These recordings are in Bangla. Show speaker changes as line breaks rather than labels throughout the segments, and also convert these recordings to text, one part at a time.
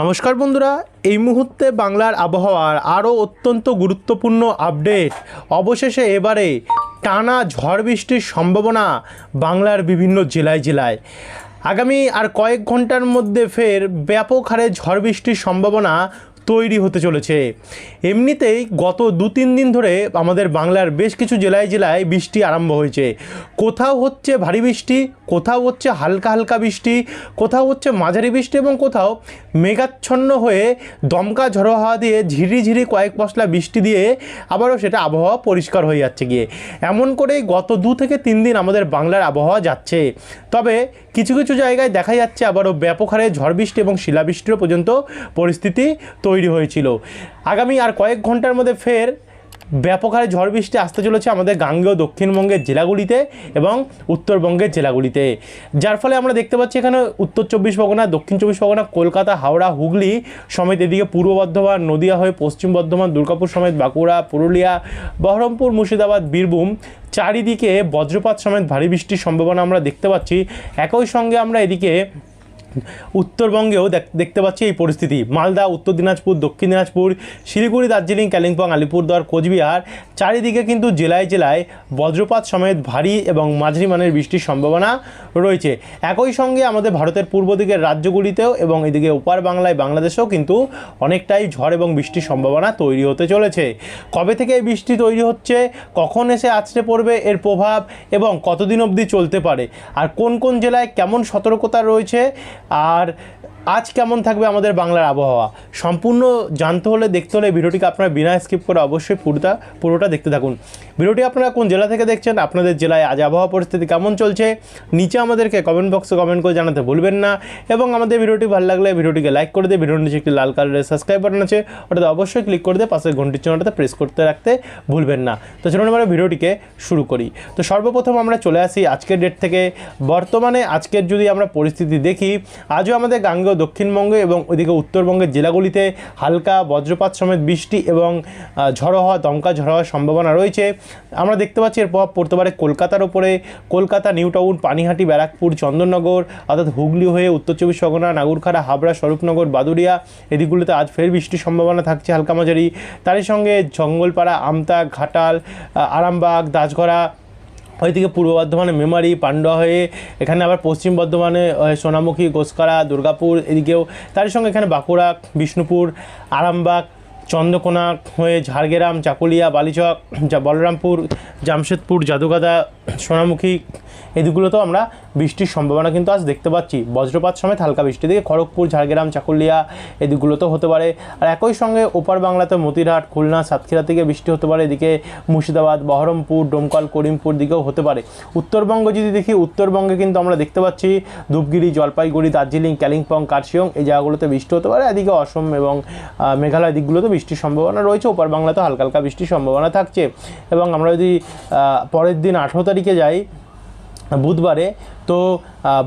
নমস্কার বন্ধুরা, এই মুহূর্তে বাংলার আবহাওয়ার আরও অত্যন্ত গুরুত্বপূর্ণ আপডেট। অবশেষে এবারে টানা ঝড় বৃষ্টির সম্ভাবনা বাংলার বিভিন্ন জেলায় জেলায়। আগামী আর কয়েক ঘন্টার মধ্যে ফের ব্যাপক হারে ঝড় বৃষ্টির সম্ভাবনা তৈরি হতে চলেছে। এমনিতেই গত 2-3 দিন ধরে আমাদের বাংলার বেশ কিছু জেলায় জেলায় বৃষ্টি আরম্ভ হয়েছে। কোথাও হচ্ছে ভারী বৃষ্টি, কোথাও হচ্ছে হালকা হালকা বৃষ্টি, কোথাও হচ্ছে মাঝারি বৃষ্টি এবং কোথাও মেঘাচ্ছন্ন হয়ে দমকা ঝড়ো হাওয়া দিয়ে ঝিরিঝিরি কয়েক পশলা বৃষ্টি দিয়ে আবারও সেটা আবহাওয়া পরিষ্কার হয়ে যাচ্ছে গিয়ে। এমন করেই গত 2 থেকে 3 দিন আমাদের বাংলার আবহাওয়া যাচ্ছে। তবে কিছু কিছু জায়গায় দেখা যাচ্ছে আবারও ব্যাপক হারে ঝড় বৃষ্টি এবং শিলাবৃষ্টিরও পর্যন্ত পরিস্থিতি তৈরি হয়েছিল। আগামী আর কয়েক ঘন্টার মধ্যে ফের ব্যাপক হারে ঝড় বৃষ্টি আসতে চলেছে আমাদের গাঙ্গেয় দক্ষিণবঙ্গের জেলাগুলিতে এবং উত্তরবঙ্গের জেলাগুলিতে, যার ফলে আমরা দেখতে পাচ্ছি এখানে উত্তর 24 পরগনা, দক্ষিণ 24 পরগনা, কলকাতা, হাওড়া, হুগলি সমেত এদিকে পূর্ব বর্ধমান, নদিয়া হয়ে পশ্চিম বর্ধমান, দুর্গাপুর সমেত বাঁকুড়া, পুরুলিয়া, বহরমপুর, মুর্শিদাবাদ, বীরভূম চারিদিকে বজ্রপাত সমেত ভারী বৃষ্টির সম্ভাবনা আমরা দেখতে পাচ্ছি। একই সঙ্গে আমরা এদিকে উত্তরবঙ্গেও দেখতে পাচ্ছি এই পরিস্থিতি। মালদা, উত্তর দিনাজপুর, দক্ষিণ দিনাজপুর, শিলিগুড়ি, দার্জিলিং, কালিম্পং, আলিপুরদুয়ার, কোচবিহার চারিদিকে কিন্তু জেলায় জেলায় বজ্রপাত সমেত ভারী এবং মাঝারি মানের বৃষ্টির সম্ভাবনা রয়েছে। একই সঙ্গে আমাদের ভারতের পূর্ব দিকের রাজ্যগুলিতেও এবং এদিকে ওপার বাংলায় বাংলাদেশেও কিন্তু অনেকটাই ঝড় এবং বৃষ্টির সম্ভাবনা তৈরি হতে চলেছে। কবে থেকে এই বৃষ্টি তৈরি হচ্ছে, কখন এসে আছড়ে পড়বে, এর প্রভাব এবং কতদিন অবধি চলতে পারে, আর কোন কোন জেলায় কেমন সতর্কতা রয়েছে, আর আজ কেমন থাকবে আমাদের বাংলার আবহাওয়া, সম্পূর্ণ জানতে হলে দেখতে হলে ভিডিওটিকে আপনারা বিনা স্কিপ করে অবশ্যই পুরোটা দেখতে থাকুন। ভিডিওটি আপনারা কোন জেলা থেকে দেখছেন, আপনাদের জেলায় আজ আবহাওয়া পরিস্থিতি কেমন চলছে, নিচে আমাদেরকে কমেন্ট বক্সে কমেন্ট করে জানাতে ভুলবেন না। এবং আমাদের ভিডিওটি ভালো লাগলে ভিডিওটিকে লাইক করে দিয়ে ভিডিওর নিচে একটি লাল কালারের সাবস্ক্রাইব বাটন আছে, ওটাতে অবশ্যই ক্লিক করে দিয়ে পাশের ঘন্টির চিহ্নটাতে প্রেস করতে রাখতে ভুলবেন না। তো চলুন আমরা ভিডিওটিকে শুরু করি। তো সর্বপ্রথম আমরা চলে আসি আজকের ডেট থেকে। বর্তমানে আজকের যদি আমরা পরিস্থিতি দেখি, আজও আমাদের গাঙ্গেয় দক্ষিণবঙ্গে এবং ওইদিকে উত্তরবঙ্গের জেলাগুলিতে হালকা বজ্রপাত সমেত বৃষ্টি এবং ঝড়ো হওয়া, দমকা ঝড়ো হওয়ার সম্ভাবনা রয়েছে। আমরা দেখতে পাচ্ছি এর প্রভাব পড়তে পারে কলকাতার ওপরে। কলকাতা, নিউ টাউন, পানিহাটি, ব্যারাকপুর, চন্দননগর অর্থাৎ হুগলি হয়ে উত্তর 24 পরগনা, নাগরখাড়া, হাবড়া, স্বরূপনগর, বাদুড়িয়া এদিকগুলোতে আজ ফের বৃষ্টির সম্ভাবনা থাকছে হালকা মাঝারি। তারই সঙ্গে জঙ্গলপাড়া, আমতা, ঘাটাল, আরামবাগ, দাসগড়া, ওইদিকে পূর্ব বর্ধমানে মেমারি, পান্ডুয়া হয়ে এখানে আবার পশ্চিম বর্ধমানে সোনামুখী, গোসকারা, দুর্গাপুর এদিকেও, তার সঙ্গে এখানে বাঁকুড়া, বিষ্ণুপুর, আরামবাগ, চন্দ্রকোনা হয়ে ঝাড়গ্রাম, চাকুলিয়া, বালিচক, বলরামপুর, জামশেদপুর, জাদুগাদা, সোনামুখী এদিকগুলোতেও আমরা বৃষ্টির সম্ভাবনা কিন্তু আজ দেখতে পাচ্ছি। বজ্রপাত সমেত হালকা বৃষ্টি দিকে খড়গপুর, ঝাড়গ্রাম, চাকুলিয়া এদিকগুলোতেও হতে পারে। আর একই সঙ্গে ওপার বাংলাতে মতিরহাট, খুলনা, সাতক্ষীরা থেকে বৃষ্টি হতে পারে। এদিকে মুর্শিদাবাদ, বহরমপুর, ডোমকল, করিমপুর দিকেও হতে পারে। উত্তরবঙ্গ যদি দেখি, উত্তরবঙ্গে কিন্তু আমরা দেখতে পাচ্ছি ধূপগুড়ি, জলপাইগুড়ি, দার্জিলিং, কালিম্পং, কার্শিয়ং এই জায়গাগুলোতে বৃষ্টি হতে পারে। এদিকে অসম এবং মেঘালয় দিকগুলোতে বৃষ্টির সম্ভাবনা রয়েছে। ওপার বাংলাতে হালকা হালকা বৃষ্টির সম্ভাবনা থাকছে। এবং আমরা যদি পরের দিন 18 তারিখে যাই বুধবারে, তো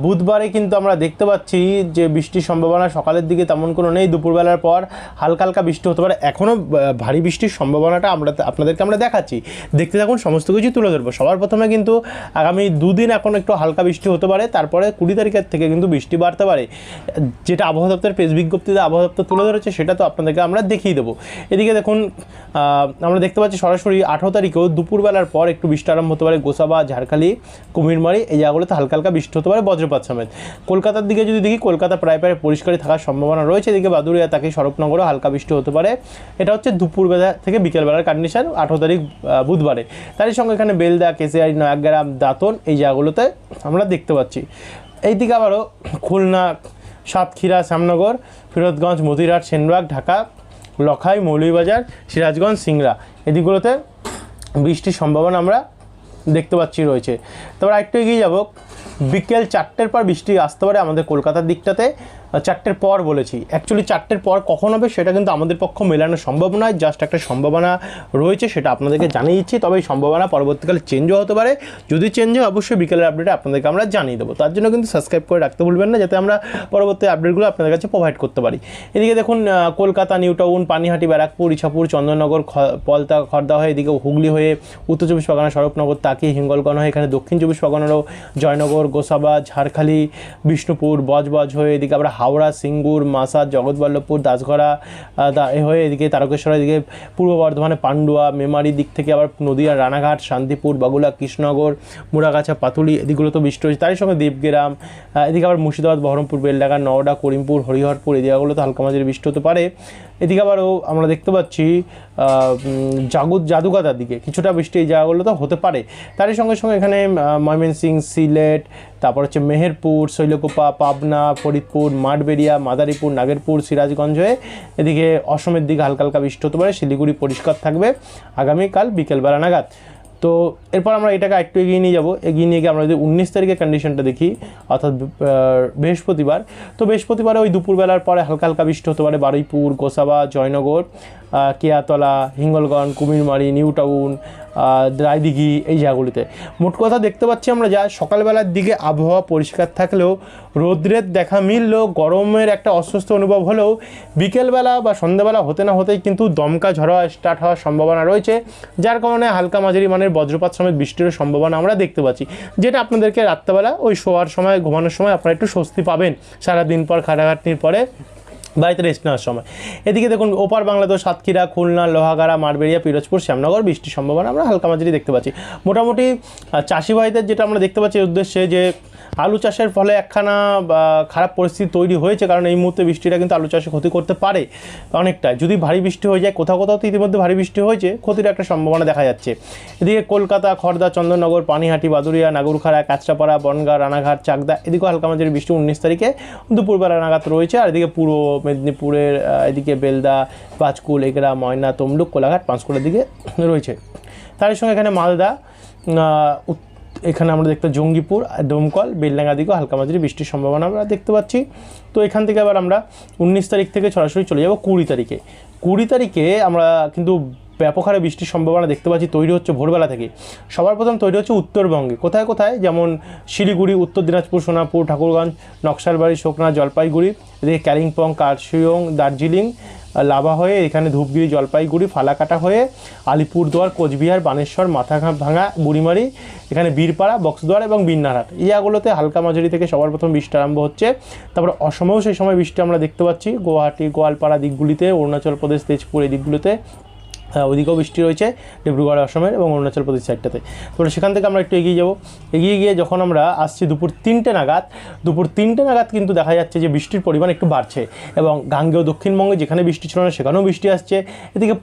বুধবারে কিন্তু আমরা দেখতে পাচ্ছি যে বৃষ্টির সম্ভাবনা সকালের দিকে তেমন কোনো নেই। দুপুরবেলার পর হালকা হালকা বৃষ্টি হতে পারে। এখনও ভারী বৃষ্টির সম্ভাবনাটা আপনাদেরকে আমরা দেখাচ্ছি, দেখতে থাকুন, সমস্ত কিছু তুলে ধরবো। সবার প্রথমে কিন্তু আগামী 2 দিন এখন একটু হালকা বৃষ্টি হতে পারে, তারপরে 20 তারিখের থেকে কিন্তু বৃষ্টি বাড়তে পারে। যেটা আবহাওয়া দপ্তরের প্রেস বিজ্ঞপ্তিতে আবহাওয়া দপ্তর তুলে ধরেছে সেটা তো আপনাদেরকে আমরা দেখিয়ে দেবো। এদিকে দেখুন, আমরা দেখতে পাচ্ছি সরাসরি 18 তারিখেও দুপুরবেলার পর একটু বৃষ্টি আরম্ভ হতে পারে। গোসাবা, ঝাড়খালি, কুমিরমারি এই জায়গাগুলোতে হালকা হালকা বৃষ্টি হতে পারে বজ্রপাত সমেত। কলকাতার দিকে যদি দেখি, কলকাতা প্রায় পরিষ্কারই থাকার সম্ভাবনা রয়েছে। এদিকে বাদুড়িয়া, তাকে স্বরূপনগরও হালকা বৃষ্টি হতে পারে। এটা হচ্ছে দুপুরবেলা থেকে বিকেলবেলার কন্ডিশন 18 তারিখ বুধবারে। তারই সঙ্গে এখানে বেলদা, কেশিয়ারি, নয়াগ্রাম, দাঁতন এই জায়গাগুলোতে আমরা দেখতে পাচ্ছি। এইদিকে আবারও খুলনা, সাতক্ষীরা, শ্যামনগর, ফিরোজগঞ্জ, মতিরহাট, সেনবাগ, ঢাকা, লখাই, মৌলভীবাজার, সিরাজগঞ্জ, সিংড়া এদিকগুলোতে বৃষ্টির সম্ভাবনা আমরা দেখতে পাচ্ছি রয়েছে। তারপর আরেকটু এগিয়ে যাব, বিকেল 4টের পর বৃষ্টি আসতে পারে আমাদের কলকাতার দিকটাতে। 4টের পর বলেছি, অ্যাকচুয়ালি 4টের পর কখন হবে সেটা কিন্তু আমাদের পক্ষে মেলানো সম্ভব নয়। জাস্ট একটা সম্ভাবনা রয়েছে, সেটা আপনাদেরকে জানিয়ে দিচ্ছি। তবে এই সম্ভাবনা পরবর্তীকালে চেঞ্জও হতে পারে। যদি চেঞ্জ হয় অবশ্যই বিকেলের আপডেটে আপনাদেরকে আমরা জানিয়ে দেবো। তার জন্য কিন্তু সাবস্ক্রাইব করে রাখতে ভুলবেন না, যাতে আমরা পরবর্তী আপডেটগুলো আপনাদের কাছে প্রোভাইড করতে পারি। এদিকে দেখুন, কলকাতা, নিউ টাউন, পানিহাটি, ব্যারাকপুর, ইছাপুর, চন্দননগর, পলতা, খড়দা হয়ে এদিকে হুগলি হয়ে উত্তর 24 পরগনা, স্বরূপনগর, তাকি, হিঙ্গলগঞ্জ হয়ে এখানে দক্ষিণ 24 পরগনারও জয়নগর, গোসাবা, ঝাড়খালি, বিষ্ণুপুর, বজবজ হয়ে এদিকে আমরা হাওড়া, সিঙ্গুর, মাসাদ, জগৎবল্লভপুর, দাসগড়া হয়ে এদিকে তারকেশ্বর, এদিকে পূর্ব বর্ধমানে পান্ডুয়া, মেমারি দিক থেকে আবার নদিয়া, রানাঘাট, শান্তিপুর, বাগুলা, কৃষ্ণনগর, মুড়াগাছা, পাতুলি এদিকগুলো তো বৃষ্টি হয়েছে। তারই সঙ্গে দেবগ্রাম, এদিকে আবার মুর্শিদাবাদ, বহরমপুর, বেলডাঙ্গা, নওডা, করিমপুর, হরিহরপুর এই জায়গাগুলো তো হালকা মাঝারি বৃষ্টি হতে পারে। এদিকে আবারও আমরা দেখতে পাচ্ছি জাদুঘাটার দিকে কিছুটা বৃষ্টি এই জায়গাগুলো তো হতে পারে। তারই সঙ্গে সঙ্গে এখানে ময়মনসিংহ, সিলেট, তারপর হচ্ছে মেহেরপুর, শৈলকুপা, পাবনা, ফরিদপুর, মাঠবেড়িয়া, মাদারীপুর, নাগেরপুর, সিরাজগঞ্জ হয়ে এদিকে অসমের দিকে হালকা হালকা বৃষ্টি হতে পারে। শিলিগুড়ি পরিষ্কার থাকবে আগামীকাল বিকেলবেলা নাগাদ। তো এরপর আমরা এটাকে একটু এগিয়ে নিয়ে যাবো। এগিয়ে নিয়ে গিয়ে আমরা যদি 19 তারিখের কন্ডিশনটা দেখি, অর্থাৎ বৃহস্পতিবার, তো বৃহস্পতিবারে ওই দুপুরবেলার পরে হালকা হালকা বৃষ্টি হতে পারে বারুইপুর, গোসাবা, জয়নগর, কেয়াতলা, হিঙ্গলগঞ্জ, কুমিরমারি, নিউ টাউন, রায়দিঘি এই জায়গাগুলিতে। মোট কথা দেখতে পাচ্ছি আমরা যা সকালবেলার দিকে আবহাওয়া পরিষ্কার থাকলেও রৌদ্রের দেখা মিললেও গরমের একটা অস্বস্তি অনুভব হলেও বিকেলবেলা বা সন্ধ্যাবেলা হতে না হতেই কিন্তু দমকা ঝড় স্টার্ট হওয়ার সম্ভাবনা রয়েছে, যার কারণে হালকা মাঝারি মানের বজ্রপাত সমেত বৃষ্টির সম্ভাবনা আমরা দেখতে পাচ্ছি, যেটা আপনাদেরকে রাত্রেবেলা ওই শোয়ার সময়, ঘুমানোর সময় আপনারা একটু স্বস্তি পাবেন সারাদিন পর খাটাখাটনির পরে বাড়িতে রেস্ট নেওয়ার সময়। এদিকে দেখুন ওপার বাংলাদেশ সাতক্ষীরা, খুলনা, লোহাগাড়া, মাঠবেড়িয়া, পিরোজপুর, শ্যামনগর বৃষ্টির সম্ভাবনা আমরা হালকা মাঝারি দেখতে পাচ্ছি। মোটামুটি চাষি ভাইদের যেটা আমরা দেখতে পাচ্ছি উদ্দেশ্যে যে আলু চাষের ফলে একখানা খারাপ পরিস্থিতি তৈরি হয়েছে, কারণ এই মুহূর্তে বৃষ্টিটা কিন্তু আলু চাষে ক্ষতি করতে পারে অনেকটাই। যদি ভারী বৃষ্টি হয়ে যায়, কোথাও কোথাও তো ইতিমধ্যে ভারী বৃষ্টি হয়েছে, ক্ষতির একটা সম্ভাবনা দেখা যাচ্ছে। এদিকে কলকাতা, খড়দা, চন্দননগর, পানিহাটি, বাদুরিয়া, নাগরখাড়া, কাঁচরাপাড়া, বনগাঁ, রানাঘাট, চাকদা এদিকেও হালকা মাঝারি বৃষ্টি 19 তারিখে দুপুরবেলা নাগাদ রয়েছে। আর এদিকে পূর্ব মেদিনীপুরের এদিকে বেলদা, পাঁচকুল, এগরা, ময়না, তমলুক, কোলাঘাট, পাঁশকুড়ার দিকে রয়েছে। তার সঙ্গে এখানে মালদা, এখানে আমরা দেখতে জঙ্গিপুর, দমকল, বেলডাঙ্গা দিকেও হালকা মাঝারি বৃষ্টির সম্ভাবনা আমরা দেখতে পাচ্ছি। তো এখান থেকে আবার আমরা 19 তারিখ থেকে সরাসরি চলে যাব 20 তারিখে। 20 তারিখে আমরা কিন্তু ব্যাপক হারে বৃষ্টির সম্ভাবনা দেখতে পাচ্ছি তৈরি হচ্ছে ভোরবেলা থেকে। সবার প্রথম তৈরি হচ্ছে উত্তরবঙ্গে, কোথায় কোথায়, যেমন শিলিগুড়ি, উত্তর দিনাজপুর, সোনাপুর, ঠাকুরগঞ্জ, নকশালবাড়ি, শোকনা, জলপাইগুড়ি, এদিকে কালিম্পং, কার্শিয়ং, দার্জিলিং, লাভা হয়ে এখানে ধূপগুড়ি, জলপাইগুড়ি, ফালাকাটা হয়ে আলিপুরদুয়ার, কোচবিহার, বানেশ্বর, মাথাভাঙা, বুড়িমারি, এখানে বীরপাড়া, বক্সদুয়ার এবং বিন্নারহাট এই জায়গাগুলোতে হালকা মাঝারি থেকে সবার প্রথম বৃষ্টি আরম্ভ হচ্ছে। তারপর অসমেও সেই সময় বৃষ্টি আমরা দেখতে পাচ্ছি, গুয়াহাটি, গোয়ালপাড়া দিকগুলিতে, অরুণাচল প্রদেশ, তেজপুর এই দিকগুলোতে ওদিকেও বৃষ্টি রয়েছে, ডিব্রুগড়, অসমের এবং অরুণাচল প্রদেশ সাইডটাতে। তো সেখান থেকে আমরা একটু এগিয়ে যাব। এগিয়ে গিয়ে যখন আমরা আসছি দুপুর 3টে নাগাদ কিন্তু দেখা যাচ্ছে যে বৃষ্টির পরিমাণ একটু বাড়ছে, এবং গাঙ্গেয় দক্ষিণবঙ্গে যেখানে বৃষ্টি ছিল না সেখানেও বৃষ্টি আসছে। এদিকে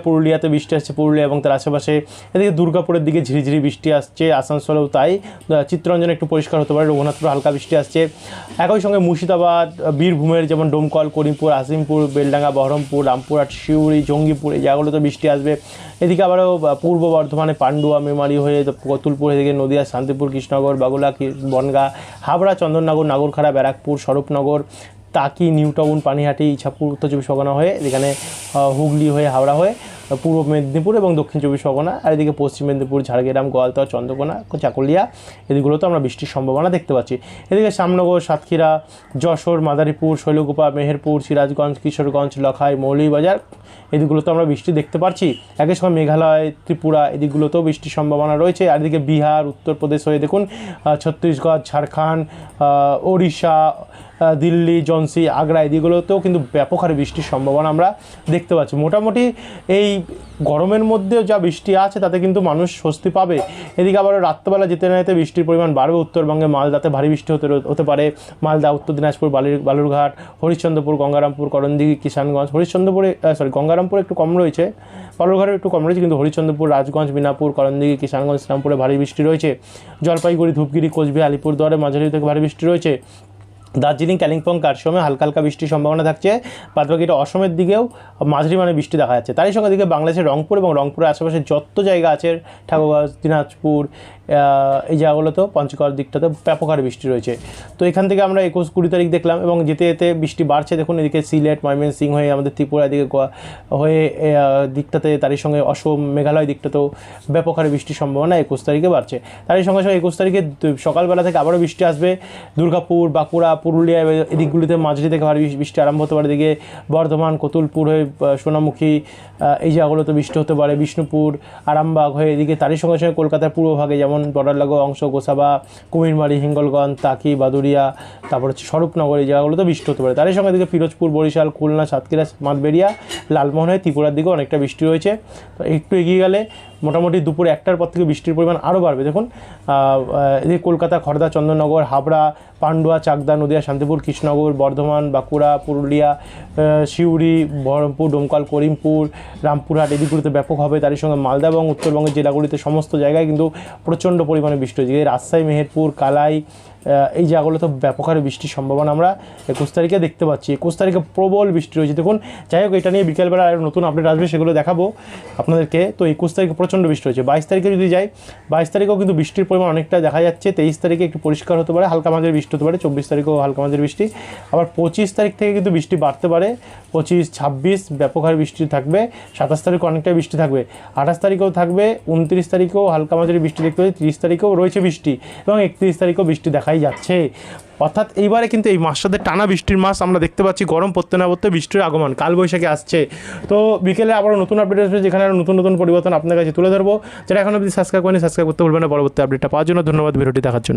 পুরুলিয়াতে বৃষ্টি আসছে, পুরুলিয়া এবং তার আশেপাশে। এদিকে দুর্গাপুরের দিকে ঝিরিঝিরি বৃষ্টি আসছে, আসানসোলেও তাই, চিত্তরঞ্জনে একটু পরিষ্কার হতে পারে, রঘুনাথপুর হালকা বৃষ্টি আসছে। একই সঙ্গে মুর্শিদাবাদ, বীরভূমের যেমন ডোমকল, করিমপুর, আসিমপুর, বেলডাঙ্গা, বহরমপুর, রামপুরহাট, সিউড়ি, জঙ্গিপুর এই জায়গাগুলোতে বৃষ্টি আসবে। এদিকে আবারও পূর্ব বর্ধমানে পান্ডুয়া, মেমারি হয়ে কতুলপুর, এদিকে নদিয়া, শান্তিপুর, কৃষ্ণনগর, বাগুলা, বনগাঁ, হাবড়া, চন্দননগর, নাগরখাড়া, ব্যারাকপুর, স্বরূপনগর, টাকি, নিউ টাউন, পানিহাটি, ইছাপুর, উত্তর চব্বিশ পরগনা হয়ে এখানে হুগলি হয়ে হাওড়া হয়ে পূর্ব মেদিনীপুর এবং দক্ষিণ চব্বিশ পরগনা, আর এদিকে পশ্চিম মেদিনীপুর, ঝাড়গ্রাম, গোয়ালতোড়, চন্দ্রকোনা, চাকুলিয়া এদিকগুলোতে আমরা বৃষ্টির সম্ভাবনা দেখতে পাচ্ছি। এদিকে শ্যামনগর, সাতক্ষীরা, যশোর, মাদারীপুর, শৈলকুপা, মেহেরপুর, সিরাজগঞ্জ, কিশোরগঞ্জ, লখাই, মৌলভীবাজার এদিকগুলোতে আমরা বৃষ্টি দেখতে পাচ্ছি। একই সময় মেঘালয়, ত্রিপুরা এদিকগুলোতেও বৃষ্টির সম্ভাবনা রয়েছে। আর এদিকে বিহার, উত্তরপ্রদেশ হয়ে দেখুন ছত্তিশগড়, ঝাড়খণ্ড, ওড়িশা, দিল্লি, ঝাঁসি, আগ্রা এদিকগুলোতেও কিন্তু ব্যাপক হারে বৃষ্টির সম্ভাবনা আমরা দেখতে পাচ্ছি। মোটামুটি এই গরমের মধ্যেও যা বৃষ্টি আছে তাতে কিন্তু মানুষ স্বস্তি পাবে। এদিকে আবার রাত্রেবেলা যেতে না যেতে বৃষ্টির পরিমাণ বাড়বে। উত্তরবঙ্গে মালদাতে ভারী বৃষ্টি হতে পারে। মালদা, উত্তর দিনাজপুর, বালুরঘাট, হরিশ্চন্দ্রপুর, গঙ্গারামপুর, করণদিঘি, কিষানগঞ্জ, গঙ্গারামপুরে একটু কম রয়েছে, বালুরঘাটে একটু কম রয়েছে, কিন্তু হরিশ্চন্দ্রপুর, রাজগঞ্জ, মিনাপুর, করণদিঘি, কিষানগঞ্জ, ইসলামপুরে ভারী বৃষ্টি রয়েছে। জলপাইগুড়ি, ধূপগুড়ি, কোচবিহার, আলিপুরদুয়ারে মাঝারি থেকে ভারী বৃষ্টি রয়েছে। দার্জিলিং, কালিম্পং, কার্শিয়ংয়ে হালকা হালকা বৃষ্টির সম্ভাবনা থাকছে। বাদবাকিটা অসমের দিকেও মাঝারি মানে বৃষ্টি দেখা যাচ্ছে। তারই সঙ্গে দিকে বাংলাদেশের রংপুর এবং রংপুরের আশেপাশে যত জায়গা আছে, ঠাকুরগাঁও, দিনাজপুর এই জায়গাগুলোতেও, পঞ্চগড় দিকটাতে ব্যাপক হারে বৃষ্টি রয়েছে। তো এখান থেকে আমরা 21-20 তারিখ দেখলাম, এবং যেতে যেতে বৃষ্টি বাড়ছে। দেখুন এদিকে সিলেট, ময়মনসিংহ হয়ে আমাদের ত্রিপুরা দিকে হয়ে দিকটাতে, তারই সঙ্গে অসম, মেঘালয় দিকটাতেও ব্যাপক হারে বৃষ্টির সম্ভাবনা 21 তারিখে বাড়ছে। তারই সঙ্গে সঙ্গে 21 তারিখে সকালবেলা থেকে আবারও বৃষ্টি আসবে। দুর্গাপুর, বাঁকুড়া, পুরুলিয়া এদিকগুলিতে মাঝারি থেকে ভারী বৃষ্টি আরম্ভ হতে পারে। এদিকে বর্ধমান, কতুলপুর হয়ে সোনামুখী এই জায়গাগুলোতে বৃষ্টি হতে পারে। বিষ্ণুপুর, আরামবাগ হয়ে এদিকে, তারই সঙ্গে সঙ্গে কলকাতার পূর্বভাগে যেমন যেমন বর্ডার লাগোয়া অংশ গোসাবা, কুমিরমারি, হিঙ্গলগঞ্জ, তাকি, বাদুরিয়া, তারপর হচ্ছে স্বরূপনগর, এই জায়গাগুলোতে বৃষ্টি হতে পারে। তারই সঙ্গে দিকে ফিরোজপুর, বরিশাল, খুলনা, সাতক্ষীরা, মাঠবেড়িয়া, লালমোহন হয়ে ত্রিপুরার দিকেও অনেকটা বৃষ্টি রয়েছে। তো একটু এগিয়ে গেলে মোটামুটি দুপুর 1টার পর থেকে বৃষ্টির পরিমাণ আরও বাড়বে। দেখুন এদিকে কলকাতা, খড়দা, চন্দননগর, হাবড়া, পান্ডুয়া, চাকদা, নদিয়া, শান্তিপুর, কৃষ্ণনগর, বর্ধমান, বাঁকুড়া, পুরুলিয়া, সিউড়ি, বহরমপুর, ডোমকল, করিমপুর, রামপুরহাট এদিকগুলিতে ব্যাপক হবে। তারই সঙ্গে মালদা এবং উত্তরবঙ্গের জেলাগুলিতে সমস্ত জায়গায় কিন্তু প্রচণ্ড পরিমাণে বৃষ্টি হয়েছে। রাজশাহী, মেহেরপুর, কালাই, এই জায়গাগুলোতে ব্যাপক হারে বৃষ্টির সম্ভাবনা আমরা 21 তারিখে দেখতে পাচ্ছি। 21 তারিখে প্রবল বৃষ্টি রয়েছে। দেখুন যাই হোক, এটা নিয়ে বিকেলবেলা আর নতুন আপডেট আসবে, সেগুলো দেখাবো আপনাদেরকে। তো 21 তারিখে প্রচণ্ড বৃষ্টি হয়েছে। 22 তারিখে যদি যাই, 22 তারিখেও কিন্তু বৃষ্টির পরিমাণ অনেকটা দেখা যাচ্ছে। 23 তারিখে একটু পরিষ্কার হতে পারে, হালকা মাঝের বৃষ্টি হতে পারে। 24 তারিখেও হালকা মাঝের বৃষ্টি। আবার 25 তারিখ থেকে কিন্তু বৃষ্টি বাড়তে পারে। 25, 26 ব্যাপক হারে বৃষ্টি থাকবে। 27 তারিখে অনেকটাই বৃষ্টি থাকবে। 28 তারিখেও থাকবে। 29 তারিখেও হালকা মাঝারি বৃষ্টি দেখতে পাচ্ছি। 30 তারিখেও রয়েছে বৃষ্টি এবং 31 তারিখেও বৃষ্টি দেখাই যাচ্ছে। অর্থাৎ এইবারে কিন্তু এই মাসটাতে টানা বৃষ্টির মাস আমরা দেখতে পাচ্ছি। গরম পড়তে না পড়তে বৃষ্টির আগমন, কালবৈশাখী আসছে। তো বিকেলে আবারও নতুন আপডেট আসবে, যেখানে আরও নতুন নতুন পরিবর্তন আপনার কাছে তুলে ধরবো। যারা এখন অবধি সাবস্ক্রাইব করেনি, সাবস্ক্রাইব করতে ভুলবেন না পরবর্তী আপডেটটা পাওয়ার জন্য। ধন্যবাদ ভিডিওটি দেখার জন্য।